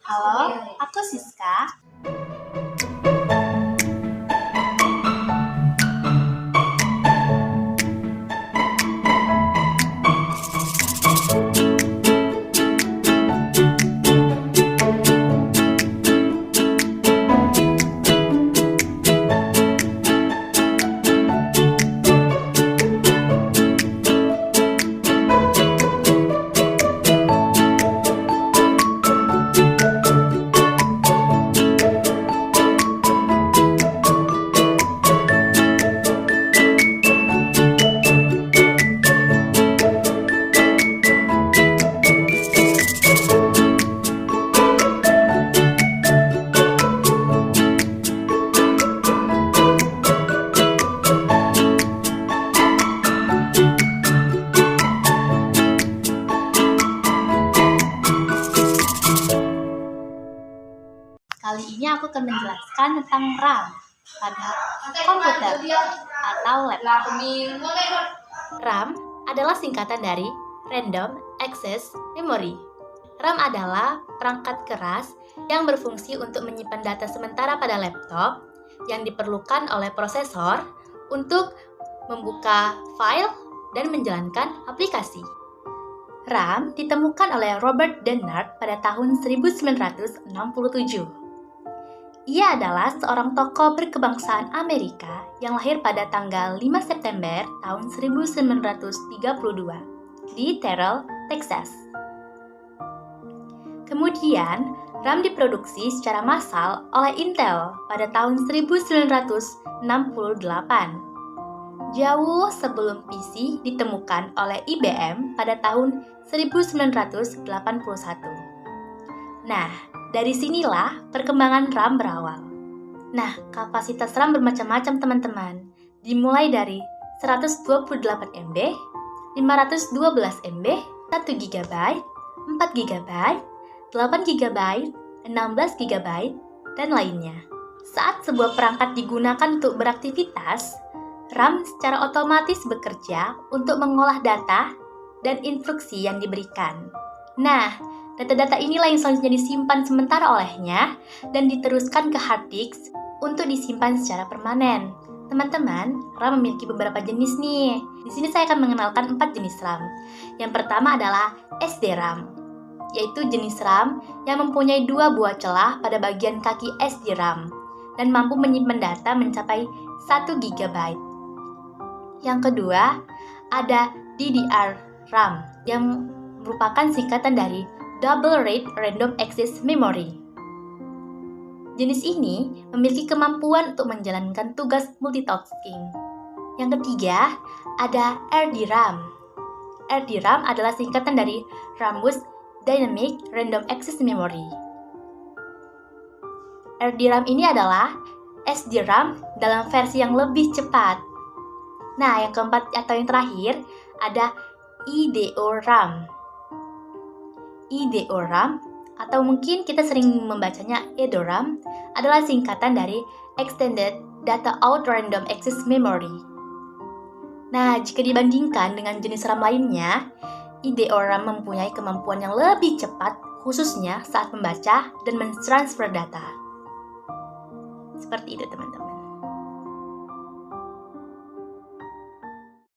Halo, aku Siska. Kali ini aku akan menjelaskan tentang RAM pada komputer atau laptop. RAM adalah singkatan dari Random Access Memory. RAM adalah perangkat keras yang berfungsi untuk menyimpan data sementara pada laptop yang diperlukan oleh prosesor untuk membuka file dan menjalankan aplikasi. RAM ditemukan oleh Robert Dennard pada tahun 1967. Ia adalah seorang tokoh berkebangsaan Amerika yang lahir pada tanggal 5 September tahun 1932 di Terrell, Texas. Kemudian, RAM diproduksi secara massal oleh Intel pada tahun 1968. Jauh sebelum PC ditemukan oleh IBM pada tahun 1981. Nah, dari sinilah perkembangan RAM berawal. Nah, kapasitas RAM bermacam-macam teman-teman. Dimulai dari 128 MB, 512 MB, 1 GB, 4 GB, 8 GB, 16 GB, dan lainnya. Saat sebuah perangkat digunakan untuk beraktivitas, RAM secara otomatis bekerja untuk mengolah data dan instruksi yang diberikan. Nah, data-data inilah yang selanjutnya disimpan sementara olehnya dan diteruskan ke hard disk untuk disimpan secara permanen. Teman-teman, RAM memiliki beberapa jenis nih. Di sini saya akan mengenalkan 4 jenis RAM. Yang pertama adalah SDRAM, yaitu jenis RAM yang mempunyai 2 buah celah pada bagian kaki SDRAM dan mampu menyimpan data mencapai 1 GB. Yang kedua, ada DDR-RAM yang merupakan singkatan dari Double Rate Random Access Memory. Jenis ini memiliki kemampuan untuk menjalankan tugas multitasking. Yang ketiga, ada RDRAM. RDRAM adalah singkatan dari Rambus Dynamic Random Access Memory. RDRAM ini adalah SDRAM dalam versi yang lebih cepat. Nah, yang keempat atau yang terakhir ada IDO-RAM. IDO-RAM atau mungkin kita sering membacanya EDORAM adalah singkatan dari Extended Data Out Random Access Memory. Nah, jika dibandingkan dengan jenis RAM lainnya, IDO-RAM mempunyai kemampuan yang lebih cepat khususnya saat membaca dan mentransfer data. Seperti itu teman-teman.